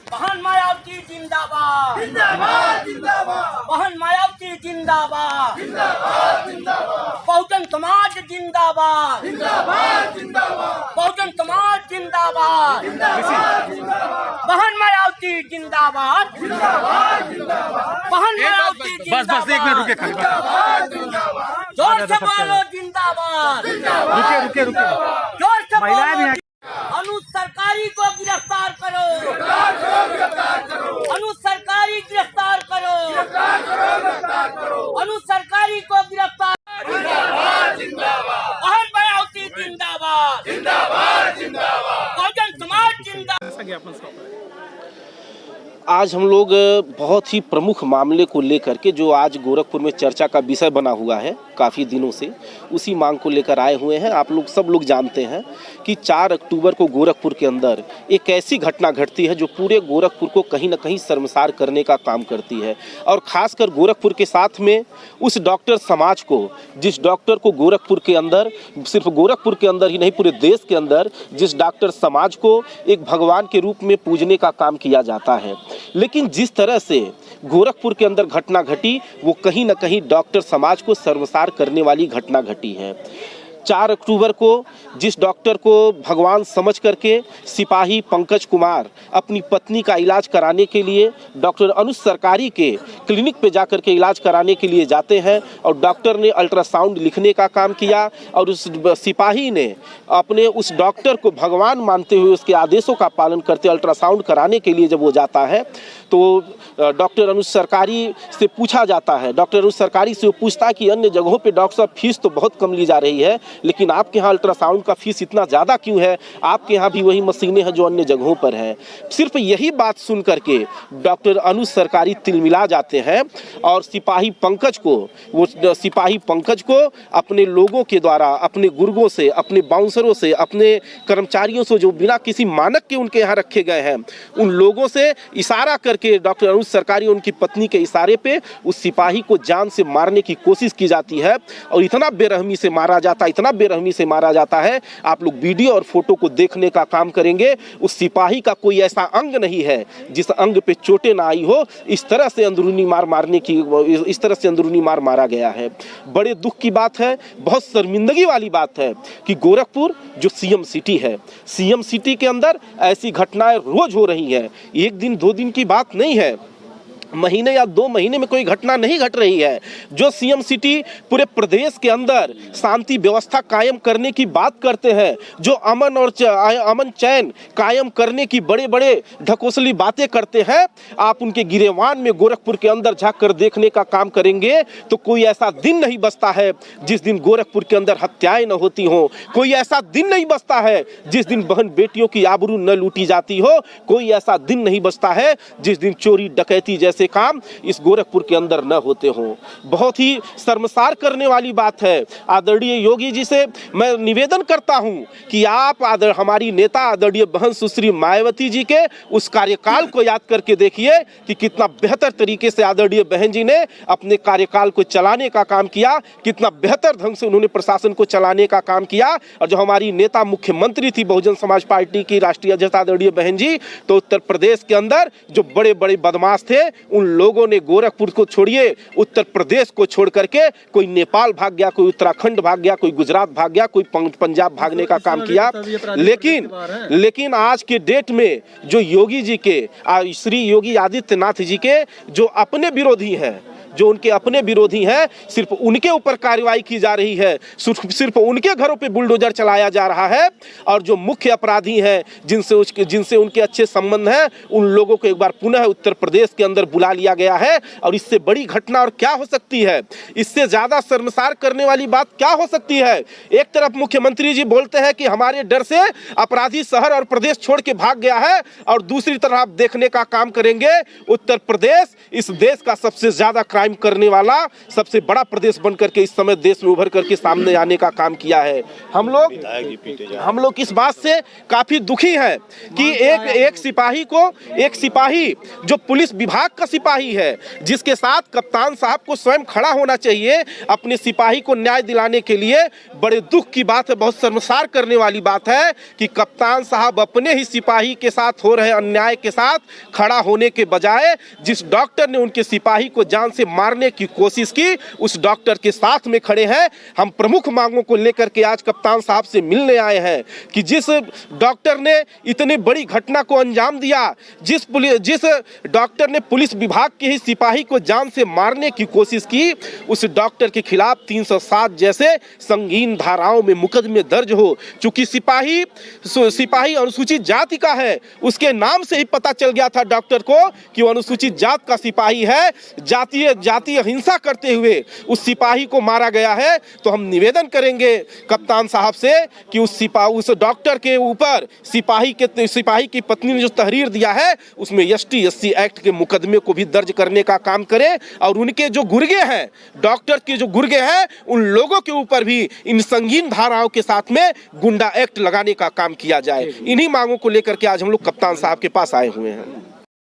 बहन मायावती जिंदाबाद जिंदाबाद जिंदाबाद। बहन मायावती जिंदाबाद जिंदाबाद जिंदाबाद। बहुजन समाज जिंदाबाद जिंदाबाद जिंदाबाद। बहुजन समाज जिंदाबाद जिंदाबाद जिंदाबाद। बहन मायावती जिंदाबाद जिंदाबाद जिंदाबाद। बहन मायावती बस एक मिनट रुके जिंदाबाद। जोर से बोलो जिंदाबाद। रुके जोर से बोलो। अनुज सरकारी को गिरफ्तार करो। अनुज सरकारी गिरफ्तार करो। अनुज सरकारी को गिरफ्तार। बहन मायावती जिंदाबाद जिंदाबाद जिंदाबाद। बहुजन समाज जिंदाबाद। आज हम लोग बहुत ही प्रमुख मामले को लेकर के जो आज गोरखपुर में चर्चा का विषय बना हुआ है काफ़ी दिनों से, उसी मांग को लेकर आए हुए हैं। आप लोग सब लोग जानते हैं कि 4 अक्टूबर को गोरखपुर के अंदर एक ऐसी घटना घटती है जो पूरे गोरखपुर को कहीं ना कहीं शर्मसार करने का काम करती है। और ख़ासकर गोरखपुर के साथ में उस डॉक्टर समाज को, जिस डॉक्टर को गोरखपुर के अंदर, सिर्फ गोरखपुर के अंदर ही नहीं पूरे देश के अंदर, जिस डॉक्टर समाज को एक भगवान के रूप में पूजने का काम किया जाता है। लेकिन जिस तरह से गोरखपुर के अंदर घटना घटी वो कहीं ना कहीं डॉक्टर समाज को शर्मसार करने वाली घटना घटी है। 4 अक्टूबर को जिस डॉक्टर को भगवान समझ करके सिपाही पंकज कुमार अपनी पत्नी का इलाज कराने के लिए डॉक्टर अनुज सरकारी के क्लिनिक पे जाकर के इलाज कराने के लिए जाते हैं और डॉक्टर ने अल्ट्रासाउंड लिखने का काम किया और उस सिपाही ने अपने उस डॉक्टर को भगवान मानते हुए उसके आदेशों का पालन करते अल्ट्रासाउंड कराने के लिए जब वो जाता है तो डॉक्टर अनुज सरकारी से पूछा जाता है, डॉक्टर अनुज सरकारी से वो पूछता है कि अन्य जगहों पे डॉक्टर साहब फीस तो बहुत कम ली जा रही है, लेकिन आपके यहाँ अल्ट्रासाउंड का फीस इतना ज़्यादा क्यों है? आपके यहाँ भी वही मशीनें हैं जो अन्य जगहों पर हैं। सिर्फ यही बात सुन करके डॉक्टर अनुज सरकारी तिलमिला जाते हैं और सिपाही पंकज को अपने लोगों के द्वारा, अपने गुर्गों से, अपने बाउंसरों से, अपने कर्मचारियों से जो बिना किसी मानक के उनके यहाँ रखे गए हैं, उन लोगों से इशारा करके डॉक्टर अनुज सरकारी उनकी पत्नी के इशारे पे उस सिपाही को जान से मारने की कोशिश की जाती है और इतना बेरहमी से मारा जाता है। आप लोग वीडियो और फोटो को देखने का काम करेंगे। उस सिपाही का कोई ऐसा अंग नहीं है जिस अंग पे चोटें ना आई हो। इस तरह से अंदरूनी मार मारा गया है। बड़े दुख की बात है, बहुत शर्मिंदगी वाली बात है कि गोरखपुर जो सीएम सिटी है, सीएम सिटी के अंदर ऐसी घटनाएं रोज हो रही हैं। 1 दिन 2 दिन की बात नहीं है, महीने या 2 महीने में कोई घटना नहीं घट रही है। जो सीएम सिटी पूरे प्रदेश के अंदर शांति व्यवस्था कायम करने की बात करते हैं, जो अमन चैन कायम करने की बड़े बड़े ढकोसली बातें करते हैं, आप उनके गिरेवान में गोरखपुर के अंदर झाँक कर देखने का काम करेंगे तो कोई ऐसा दिन नहीं बचता है जिस दिन गोरखपुर के अंदर हत्याएं न होती हों। कोई ऐसा दिन नहीं बचता है जिस दिन बहन बेटियों की आबरू न लूटी जाती हो। कोई ऐसा दिन नहीं बचता है जिस दिन चोरी डकैती जैसे काम इस गोरखपुर के अंदर न होते हों। बहुत ही शर्मसार करने वाली बात है। आदरणीय योगी जी से मैं निवेदन करता हूं कि आप हमारी नेता आदरणीय बहन सुश्री मायावती जी के उस कार्यकाल को याद करके देखिए कि कितना बेहतर तरीके से आदरणीय बहन जी ने अपने कार्यकाल को चलाने का काम किया, कितना बेहतर ढंग से उन्होंने प्रशासन को चलाने का काम किया। और जो हमारी नेता मुख्यमंत्री थी बहुजन समाज पार्टी की राष्ट्रीय अध्यक्ष आदरणीय बहन जी, तो उत्तर प्रदेश के अंदर जो बड़े बड़े बदमाश थे उन लोगों ने गोरखपुर को छोड़िए, उत्तर प्रदेश को छोड़ करके कोई नेपाल भाग गया, कोई उत्तराखंड भाग गया, कोई गुजरात भाग गया, कोई पंजाब भागने का काम किया। लेकिन आज के डेट में जो योगी जी के, श्री योगी आदित्यनाथ जी के जो अपने विरोधी हैं, जो उनके अपने विरोधी हैं, सिर्फ उनके ऊपर कार्रवाई की जा रही है, सिर्फ उनके घरों पे बुलडोजर चलाया जा रहा है। और जो मुख्य अपराधी हैं, जिनसे उनके अच्छे संबंध हैं, उन लोगों को एक बार पुनः उत्तर प्रदेश के अंदर बुला लिया गया है। और इससे बड़ी घटना और क्या हो सकती है? इससे ज्यादा शर्मसार करने वाली बात क्या हो सकती है? एक तरफ मुख्यमंत्री जी बोलते हैं कि हमारे डर से अपराधी शहर और प्रदेश छोड़ के भाग गया है, और दूसरी तरफ आप देखने का काम करेंगे उत्तर प्रदेश इस देश का सबसे ज्यादा क्राइम क्राइम करने वाला सबसे बड़ा प्रदेश बन करके इस समय देश में उभर करके सामने आने का काम किया है। हम लोग इस बात से काफी दुखी हैं कि एक सिपाही जो पुलिस विभाग का सिपाही है, जिसके साथ कप्तान साहब को स्वयं खड़ा होना चाहिए अपने सिपाही को न्याय दिलाने के लिए। बड़े दुख की बात है, बहुत शर्मसार करने वाली बात है कि कप्तान साहब अपने ही सिपाही के साथ हो रहे अन्याय के साथ खड़ा होने के बजाय जिस डॉक्टर ने उनके सिपाही को जान से मारने की कोशिश की, उस डॉक्टर के साथ में खड़े हैं। हम प्रमुख मांगों को लेकर के आज कप्तान साहब से मिलने आए हैं कि जिस डॉक्टर ने इतनी बड़ी घटना को अंजाम दिया, जिस डॉक्टर ने पुलिस विभाग के ही सिपाही को जान से मारने की कोशिश की, उस डॉक्टर के खिलाफ 307 जैसे संगीन धाराओं में मुकदमे दर्ज हो। चूंकि सिपाही अनुसूचित जाति का है, उसके नाम से ही पता चल गया था डॉक्टर को कि वो अनुसूचित जात का सिपाही है। जातीय हिंसा करते हुए उस सिपाही को मारा गया है। तो हम निवेदन करेंगे कप्तान साहब से कि उस डॉक्टर के ऊपर सिपाही की पत्नी ने जो तहरीर दिया है उसमें ST/SC एक्ट के मुकदमे को भी दर्ज करने का काम करें, और उनके जो गुर्गे हैं, डॉक्टर के जो गुर्गे हैं, उन लोगों के ऊपर भी इन संगीन धाराओं के साथ में गुंडा एक्ट लगाने का काम किया जाए। इन्हीं मांगों को लेकर के आज हम लोग कप्तान साहब के पास आए हुए हैं।